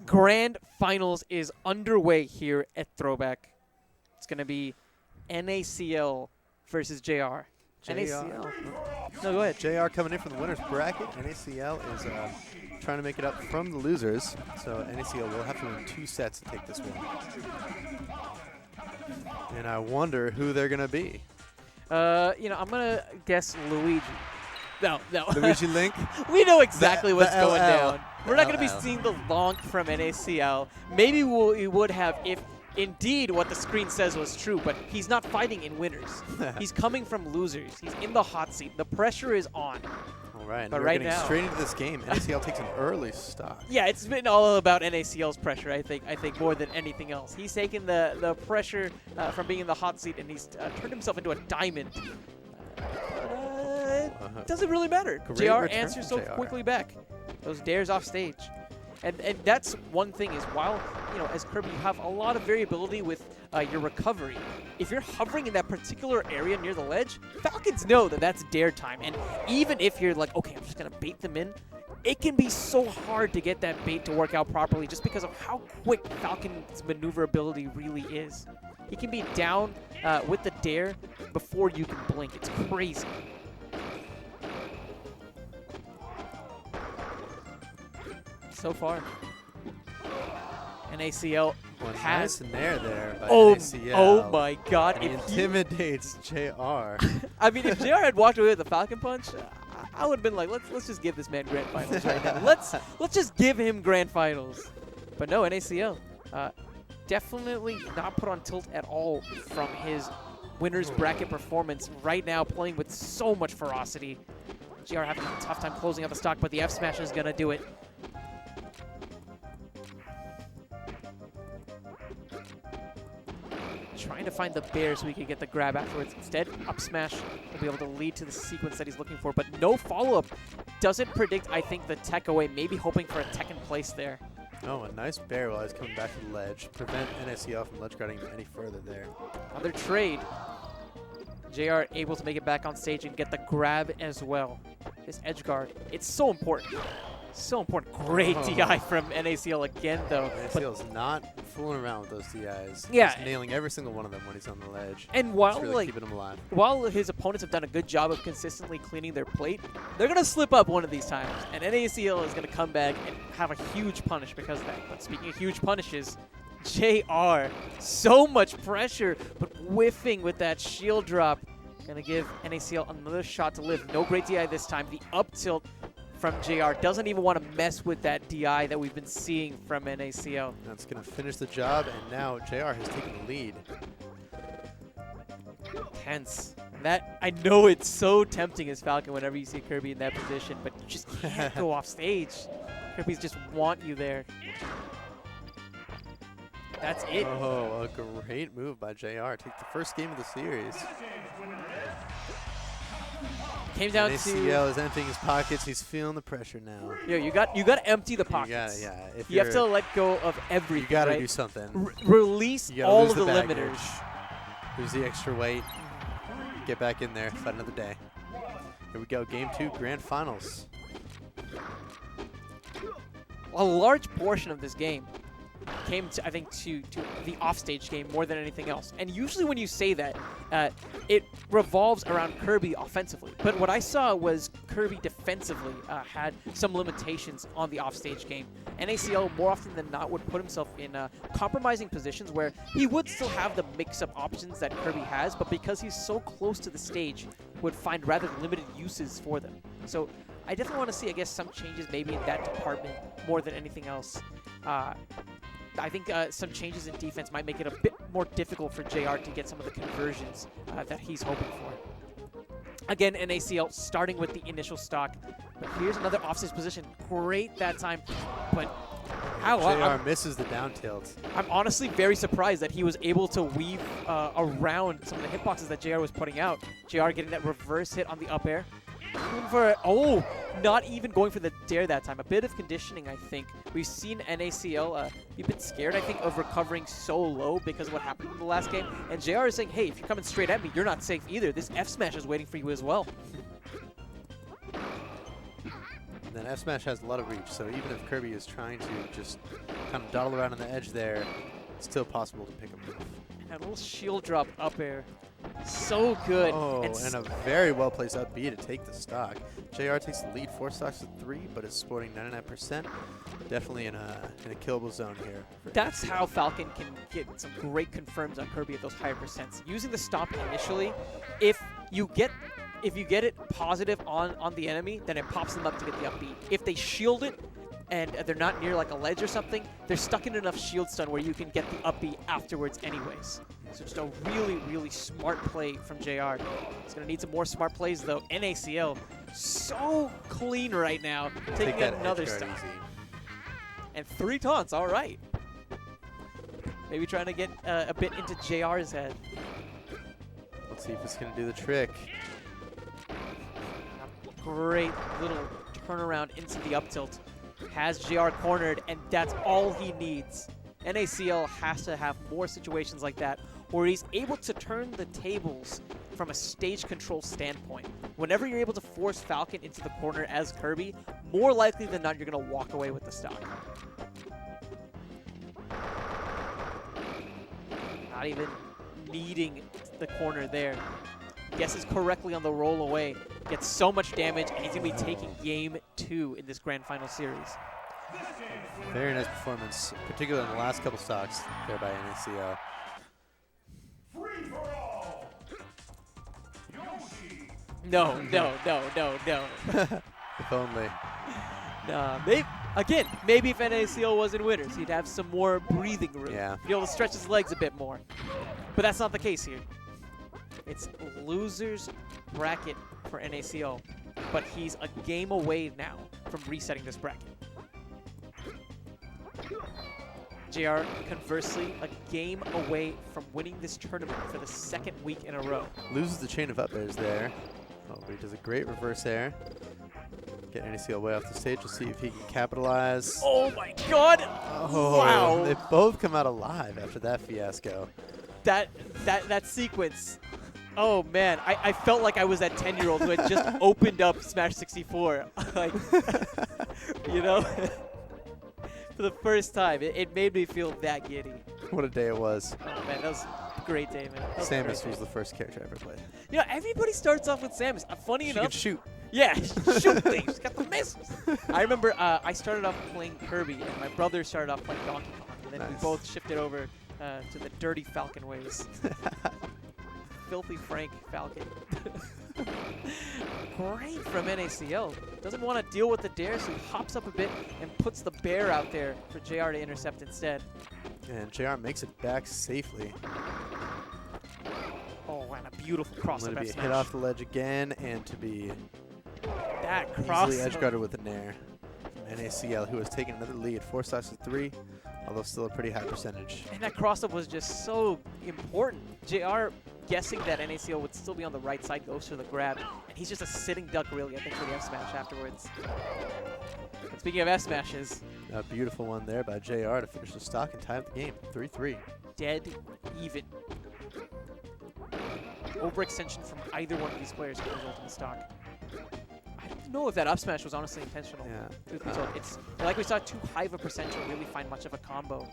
Grand Finals is underway here at Throwback. It's going to be NaCl versus JayR. NaCl. No, go ahead. JayR coming in from the winner's bracket. NaCl is trying to make it up from the losers. So NaCl will have to win 2 sets to take this one. And I wonder who they're going to be. I'm going to guess Luigi. No. Luigi Link? We know exactly what's the going LL. down. We're not going to be seeing the lonk from NaCl. Maybe we would have if indeed what the screen says was true, but he's not fighting in winners. He's coming from losers. He's in the hot seat. The pressure is on. All right, but we're right getting now, straight into this game. NaCl takes an early stock. Yeah, it's been all about NaCl's pressure, I think more than anything else. He's taken the pressure from being in the hot seat, and he's turned himself into a diamond. It doesn't really matter. JayR answers so quickly back. Those dares off stage. And that's one thing is while, as Kirby, you have a lot of variability with your recovery. If you're hovering in that particular area near the ledge, Falcons know that that's dare time. And even if you're like, okay, I'm just going to bait them in, it can be so hard to get that bait to work out properly just because of how quick Falcon's maneuverability really is. He can be down with the dare before you can blink. It's crazy. So far, NaCl has nice nair there by NaCl. Oh my God! It intimidates JayR. I mean, if JayR had walked away with the Falcon Punch, I would have been like, let's just give this man Grand Finals right now. Let's just give him Grand Finals. But no, NaCl definitely not put on tilt at all from his winner's bracket performance. Right now, playing with so much ferocity. JayR having a tough time closing out the stock, but the F smash is gonna do it. Trying to find the bear so we can get the grab afterwards. Instead, up smash will be able to lead to the sequence that he's looking for, but no follow-up. Doesn't predict, I think, the tech away, maybe hoping for a tech in place there. Oh, a nice bear while he's coming back to the ledge. Prevent NaCl from ledge guarding any further there. Another trade. JayR able to make it back on stage and get the grab as well. This edge guard, it's so important. So important. Great DI from NaCl again, though. NaCl's not fooling around with those DIs. Yeah. He's nailing every single one of them when he's on the ledge. And while really keeping him alive. While his opponents have done a good job of consistently cleaning their plate, they're going to slip up one of these times. And NaCl is going to come back and have a huge punish because of that. But speaking of huge punishes, JayR, so much pressure, but whiffing with that shield drop. Going to give NaCl another shot to live. No great DI this time. The up tilt from JayR doesn't even want to mess with that DI that we've been seeing from NaCl. That's going to finish the job, and now JayR has taken the lead. Tense. And that, I know it's so tempting as Falcon whenever you see Kirby in that position, but you just can't go off stage. Kirby's just want you there. That's it. Oh, a great move by JayR. Take the first game of the series. Came down NaCl is emptying his pockets. He's feeling the pressure now. Yeah, you got to empty the pockets. You have to let go of everything. You got to do something. Release all of the baggage. limiters. Lose the extra weight. Get back in there. Fight another day. Here we go. Game 2, Grand Finals. A large portion of this game came to, I think, to the offstage game more than anything else. And usually when you say that, it revolves around Kirby offensively. But what I saw was Kirby defensively had some limitations on the offstage game. NaCl, more often than not, would put himself in compromising positions where he would still have the mix-up options that Kirby has, but because he's so close to the stage, would find rather limited uses for them. So I definitely want to see, I guess, some changes maybe in that department more than anything else. I think some changes in defense might make it a bit more difficult for JayR to get some of the conversions that he's hoping for. Again, NaCl starting with the initial stock. But here's another offstage position. Great that time. But JayR misses the down tilt. I'm honestly very surprised that he was able to weave around some of the hitboxes that JayR was putting out. JayR getting that reverse hit on the up air. Not even going for the dare that time. A bit of conditioning, I think. We've seen NaCl be a bit scared, I think, of recovering so low because of what happened in the last game. And JayR is saying, hey, if you're coming straight at me, you're not safe either. This F smash is waiting for you as well. And then F smash has a lot of reach, so even if Kirby is trying to just kind of dawdle around on the edge there, it's still possible to pick him off. That little shield drop up air. So good. Oh, and a very well-placed up B to take the stock. JayR takes the lead, 4 stocks to 3, but is sporting 99%. Definitely in a killable zone here. That's how Falcon can get some great confirms on Kirby at those higher percents. Using the stomp initially, if you get it positive on the enemy, then it pops them up to get the up B. If they shield it and they're not near like a ledge or something, they're stuck in enough shield stun where you can get the up B afterwards anyways. So just a really, really smart play from JayR. He's going to need some more smart plays though. NaCl, so clean right now, taking another stop. And 3 taunts, all right. Maybe trying to get a bit into JR's head. Let's see if it's going to do the trick. Great little turnaround into the up tilt. Has JayR cornered, and that's all he needs. NaCl has to have more situations like that where he's able to turn the tables from a stage control standpoint. Whenever you're able to force Falcon into the corner as Kirby, more likely than not, you're going to walk away with the stock. Not even needing the corner there. Guesses correctly on the roll away. Gets so much damage, and he's going to be taking game 2 in this grand final series. Very nice performance, particularly in the last couple stocks there by NaCl. No. If only. Nah, maybe if NaCl wasn't winners, he'd have some more breathing room. Yeah. Be able to stretch his legs a bit more. But that's not the case here. It's loser's bracket for NaCl, but he's a game away now from resetting this bracket. JayR, conversely, a game away from winning this tournament for the 2nd week in a row. Loses the chain of up airs there. Oh, but he does a great reverse air. Get NaCl way off the stage. We'll see if he can capitalize. Oh my god! Oh, wow! They both come out alive after that fiasco. That sequence. Oh man, I felt like I was that 10-year-old who had just opened up Smash 64. Like, you know? For the first time. It made me feel that giddy. What a day it was. Oh man, that was a great day, man. Samus was the first character I ever played. You know, everybody starts off with Samus. Funny enough. She could shoot. Yeah, shoot things. She's got the missiles. I remember I started off playing Kirby, and my brother started off playing Donkey Kong. And then we both shifted over to the dirty Falcon ways. Filthy Frank Falcon. Great from NaCl. Doesn't want to deal with the dare, so he hops up a bit and puts the bear out there for JayR to intercept instead. And JayR makes it back safely. Oh, and a beautiful cross-up to be F-smash. hit off the ledge again, and to be that cross easily edge guarded with a nair from NaCl, who has taken another lead, 4 stocks to 3, although still a pretty high percentage. And that cross-up was just so important. JayR guessing that NaCl would still be on the right side, goes for the grab, and he's just a sitting duck, really, I think, for the F-smash afterwards. And speaking of F-smashes, a beautiful one there by JayR to finish the stock and tie up the game, 3-3. Dead even. Overextension from either one of these players can result in the stock. I don't know if that up smash was honestly intentional. Yeah. It's like we saw too high of a percent to really find much of a combo.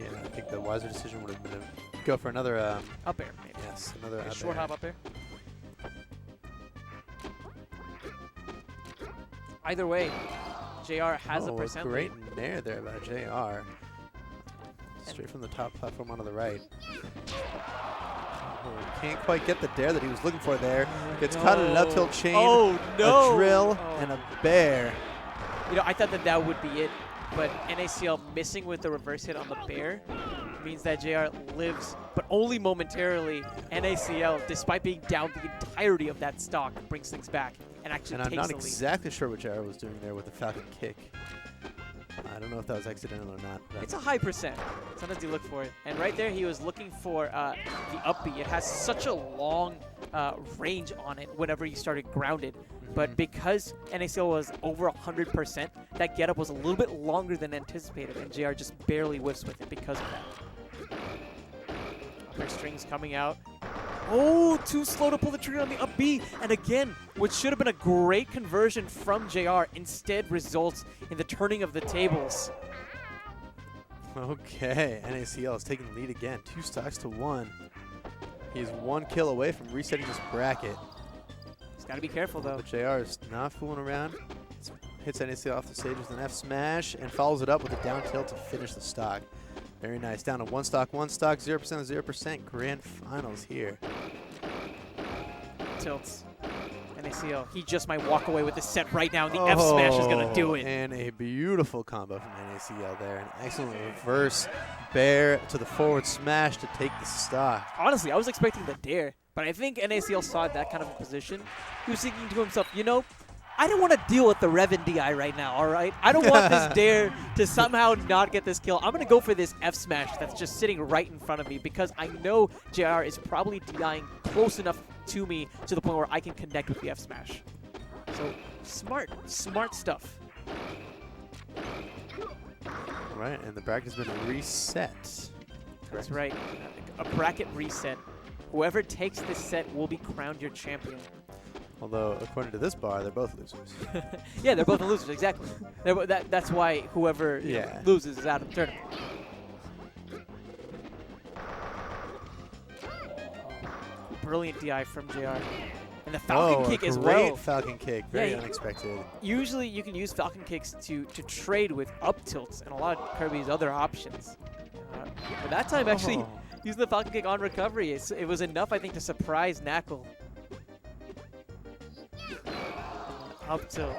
Yeah, I think the wiser decision would have been to go for another up air, maybe. Yes, another up short air. hop up air. Either way, JayR has a percent great lead. nair there by JayR. Straight from the top platform onto the right. Oh, can't quite get the dare that he was looking for there. Gets caught in an up tilt chain. Oh no! A drill and a bear. You know, I thought that would be it, but NaCl missing with the reverse hit on the bear means that JayR lives, but only momentarily. NaCl, despite being down the entirety of that stock, brings things back and actually takes the lead. I'm not exactly sure what JayR was doing there with the Falcon kick. I don't know if that was accidental or not. It's a high percent. Sometimes you look for it. And right there, he was looking for the up B. It has such a long range on it whenever you started grounded. But because NaCl was over 100%, that getup was a little bit longer than anticipated, and JayR just barely whiffs with it because of that. Upper strings coming out. Oh, too slow to pull the trigger on the up B. And again, what should have been a great conversion from JayR instead results in the turning of the tables. Okay, NaCl is taking the lead again. 2 stocks to 1. He's 1 kill away from resetting this bracket. He's got to be careful, though. But JayR is not fooling around. Hits NaCl off the stage with an F smash and follows it up with a down tilt to finish the stock. Very nice. Down to 1 stock, 0% of 0%. Grand finals here. Tilts. NaCl. He just might walk away with this set right now, and the F smash is going to do it. And a beautiful combo from NaCl there. An excellent reverse bear to the forward smash to take the stock. Honestly, I was expecting the dare, but I think NaCl saw that kind of a position. He was thinking to himself, you know, I don't want to deal with the Revan DI right now, all right? I don't want this dare to somehow not get this kill. I'm going to go for this F smash that's just sitting right in front of me because I know JayR is probably DIing close enough to me to the point where I can connect with the F smash. So smart stuff. All right, and the bracket has been reset. That's right. A bracket reset. Whoever takes this set will be crowned your champion. Although, according to this bar, they're both losers. Yeah, they're both the losers, exactly. That's why whoever loses is out of the tournament. Brilliant DI from JayR. And the Falcon kick as well. Great Falcon kick. Very unexpected. Usually you can use Falcon kicks to trade with up tilts and a lot of Kirby's other options. But that time, actually, using the Falcon kick on recovery, it was enough, I think, to surprise NaCl. Up tilt.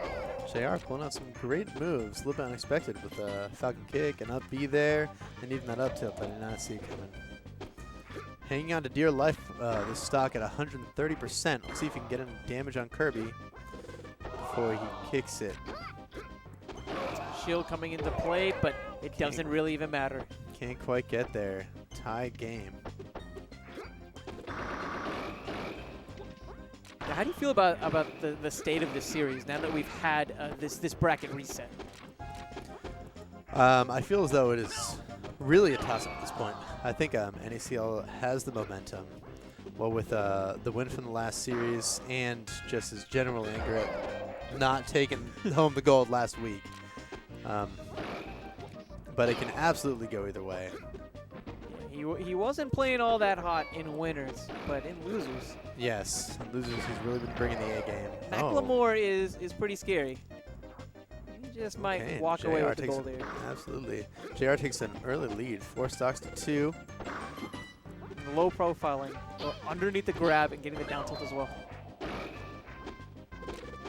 JayR pulling out some great moves, a little bit unexpected with the Falcon kick and up B there, and even that up tilt I did not see coming. Hanging on to dear life, this stock at 130%. Let's see if he can get any damage on Kirby before he kicks it. Shield coming into play, but it doesn't really even matter. Can't quite get there. Tie game. Now, how do you feel about the state of this series now that we've had this bracket reset? I feel as though it is really a toss-up at this point. I think NaCl has the momentum. Well, with the win from the last series and just his general anger at not taking home the gold last week. But it can absolutely go either way. He wasn't playing all that hot in winners, but in losers. Yes, in losers he's really been bringing the A game. Macklemore is pretty scary. He just might walk away with the gold here. Absolutely. JayR takes an early lead, 4 stocks to 2. Low profiling, underneath the grab and getting the down tilt as well.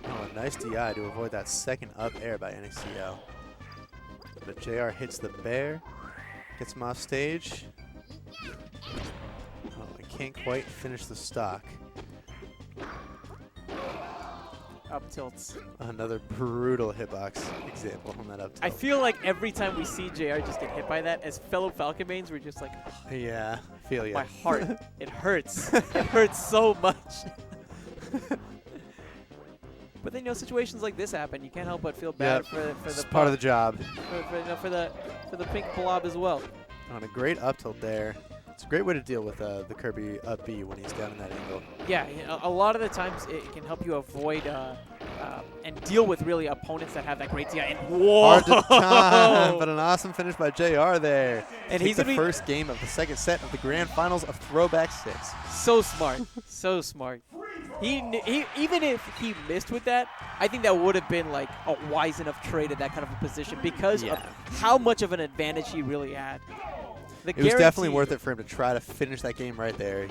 Oh, a nice DI to avoid that second up air by NaCl. But JayR hits the bear, gets him off stage. Oh, he can't quite finish the stock. Up tilts. Another brutal hitbox example on that up tilt. I feel like every time we see JayR just get hit by that, as fellow Falcon mains, we're just like, oh, yeah, I feel you. My heart, it hurts. It hurts so much. But then, situations like this happen. You can't help but feel bad for the part of the job. For the pink blob as well. On a great up tilt there. It's a great way to deal with the Kirby up B when he's down in that angle. Yeah, a lot of the times it can help you avoid and deal with really opponents that have that great DI. And whoa! Hard to time, but an awesome finish by JayR there. And he's the first game of the second set of the grand finals of Throwback 6. So smart, so smart. Even if he missed with that, I think that would have been like a wise enough trade at that kind of a position because of how much of an advantage he really had. It was definitely worth it for him to try to finish that game right there.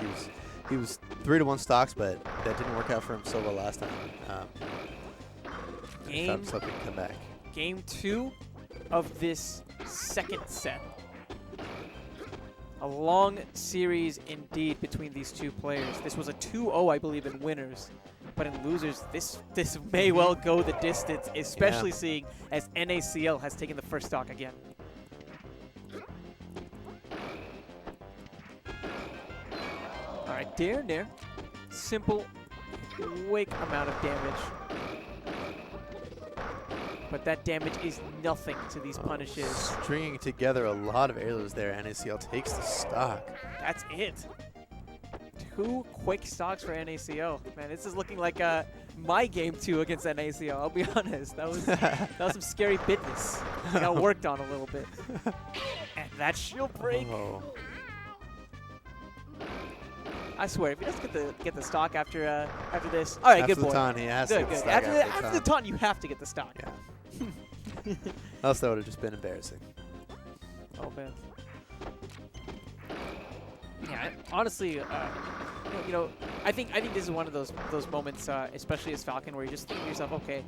He was 3-1 stocks, but that didn't work out for him so well last time. He found himself to come back. Game 2 of this second set. A long series indeed between these two players. This was a 2-0, I believe, in winners. But in losers, this may well go the distance, especially seeing as NaCl has taken the first stock again. All right, Nair. Simple, quick amount of damage. But that damage is nothing to these punishes. Stringing together a lot of airlers there. NaCl takes the stock. That's it. 2 quick stocks for NaCl. Man, this is looking like my game 2 against NaCl. I'll be honest. That was some scary business. I got worked on a little bit. And that shield break. Oh. I swear, if he doesn't get the stock after this, all right, After good boy. the taunt, he has to Good, get the good. stock After the taunt, you have to get the stock. Yeah. Else that would have just been embarrassing. Oh man. Yeah, honestly, you know, I think this is one of those moments, especially as Falcon, where you just think to yourself, okay,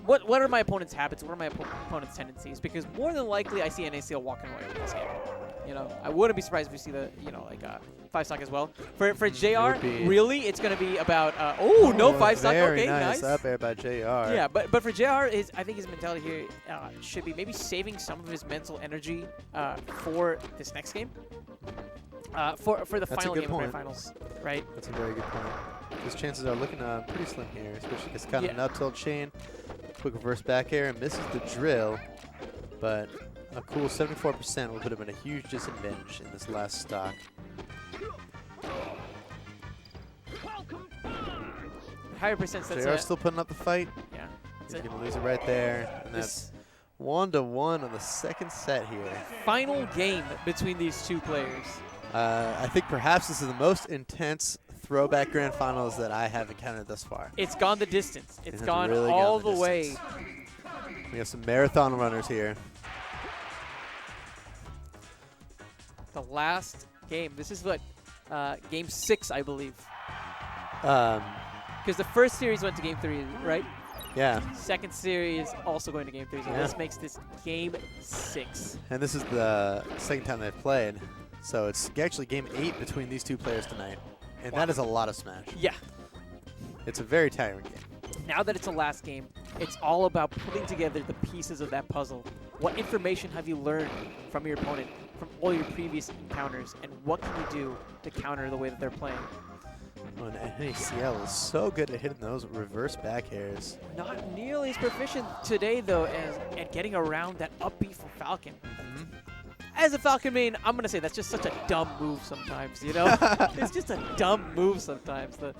what are my opponent's habits? What are my opponent's tendencies? Because more than likely, I see NaCl walking away with this game. You know, I wouldn't be surprised if we see the, you know, like 5 stock as well. For JayR, really, it's going to be about no 5 stock. Okay, nice. Up air by JayR. Yeah, but for JayR, I think his mentality here should be maybe saving some of his mental energy for this next game. For the final game of Grand Finals, right? That's a very good point. His chances are looking pretty slim here, especially because kind of an up tilt chain. Quick reverse back air and misses the drill, but a cool 74% will put him at a huge disadvantage in this last stock. Higher percent. JayR still putting up the fight. Yeah. He's going to lose it right there. And that's 1-1 on the second set here. Final game between these two players. I think perhaps this is the most intense Throwback Grand Finals that I have encountered thus far. It's gone the distance. It's gone really all gone the way. We have some marathon runners here. The last game. This is what game 6, I believe. Because the first series went to game 3, right? Yeah. Second series also going to game 3. So this makes this game 6. And this is the second time they've played. So it's actually game 8 between these two players tonight. And that is a lot of Smash. Yeah. It's a very tiring game. Now that it's a last game, it's all about putting together the pieces of that puzzle. What information have you learned from your opponent, from all your previous encounters, and what can you do to counter the way that they're playing? Oh, and NaCl is so good at hitting those reverse back airs. Not nearly as proficient today, though, as at getting around that up B from Falcon. As a Falcon main, I'm going to say that's just such a dumb move sometimes, you know? It's just a dumb move sometimes. The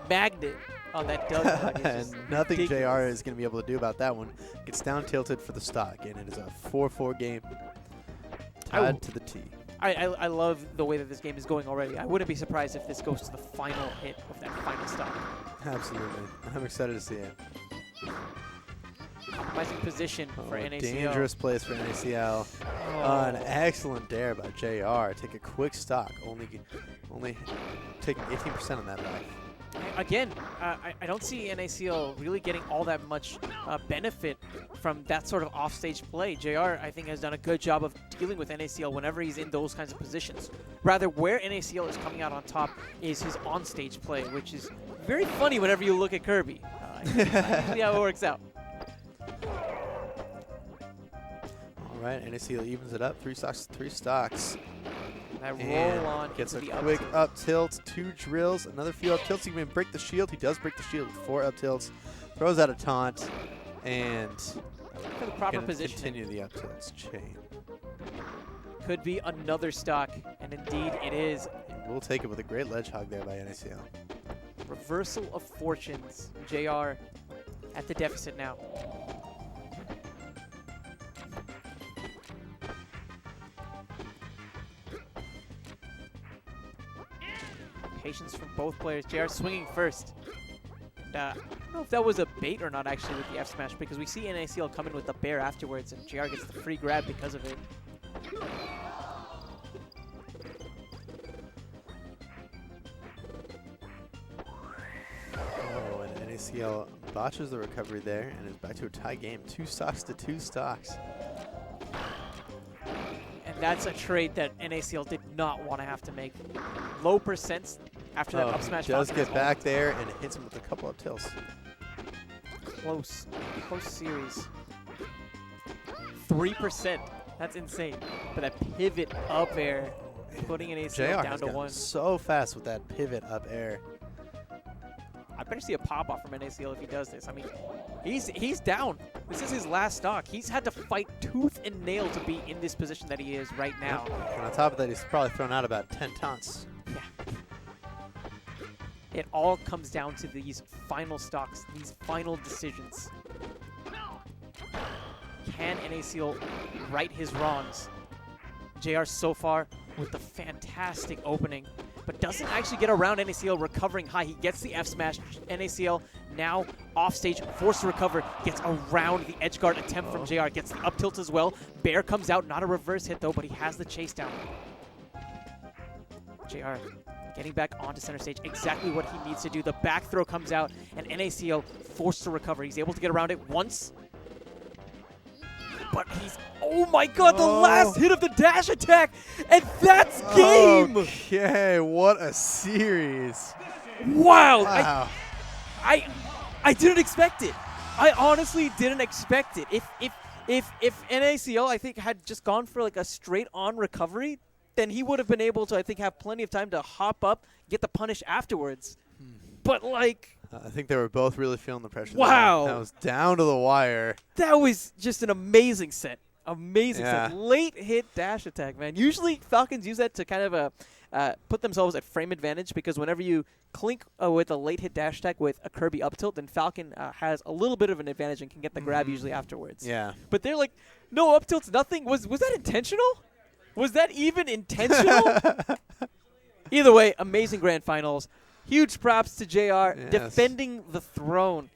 magnet on that dub button is and nothing ridiculous. JayR is going to be able to do about that one. Gets down tilted for the stock, and it is a 4-4 game. Tied to the T. I love the way that this game is going already. I wouldn't be surprised if this goes to the final hit of that final stock. Absolutely. I'm excited to see it. Compromising position for NaCl. Dangerous place for NaCl. An excellent dare by JayR. Take a quick stock. Only taking 18% on that back. Again, I don't see NaCl really getting all that much benefit from that sort of offstage play. JayR, I think, has done a good job of dealing with NaCl whenever he's in those kinds of positions. Rather, where NaCl is coming out on top is his onstage play, which is very funny whenever you look at Kirby. Usually how it works out. All right, NaCl evens it up. 3 stocks to 3 stocks. That roll on gets a the quick up tilt, 2 drills, another few up tilts. He can break the shield. He does break the shield with 4 up tilts. Throws out a taunt, and for the proper position. Continue the up tilts chain. Could be another stock, and indeed it is. We'll take it with a great ledge hog there by NaCl. Reversal of fortunes. JayR at the deficit now. Patience from both players. JayR swinging first. And, I don't know if that was a bait or not actually with the F smash, because we see NaCl come in with the bear afterwards, and JayR gets the free grab because of it. Oh, and NaCl botches the recovery there and is back to a tie game. 2 stocks to 2 stocks. And that's a trade that NaCl did not want to have to make. Low percents after that up smash. He does get back there and hits him with a couple up tilts. Close series. 3%. That's insane. But that pivot up air, putting NaCl down to 1. So fast with that pivot up air. I better see a pop off from NaCl if he does this. I mean, he's down. This is his last stock. He's had to fight tooth and nail to be in this position that he is right now. And on top of that, he's probably thrown out about 10 taunts. Yeah. It all comes down to these final stocks, these final decisions. Can NaCl right his wrongs? JayR so far with the fantastic opening, but doesn't actually get around NaCl recovering high. He gets the F smash. NaCl now off stage, forced to recover, gets around the edge guard attempt from JayR, gets the up tilt as well. Bear comes out, not a reverse hit though, but he has the chase down. JayR getting back onto center stage, exactly what he needs to do. The back throw comes out, and NaCl forced to recover. He's able to get around it once, but he's, oh my god, the last hit of the dash attack, and that's game! Okay, what a series. Wow. Wow. I didn't expect it. I honestly didn't expect it. If NaCl, I think, had just gone for like a straight-on recovery, then he would have been able to, I think, have plenty of time to hop up, get the punish afterwards. But, like... I think they were both really feeling the pressure. Wow. That was down to the wire. That was just an amazing set. Amazing Yeah. set. Late hit dash attack, man. Usually Falcons use that to kind of put themselves at frame advantage, because whenever you clink with a late hit dash attack with a Kirby up tilt, then Falcon has a little bit of an advantage and can get the grab usually afterwards. Yeah. But they're like, no up tilts, nothing. Was that intentional? Was that even intentional? Either way, amazing grand finals. Huge props to JayR Yes. defending the throne.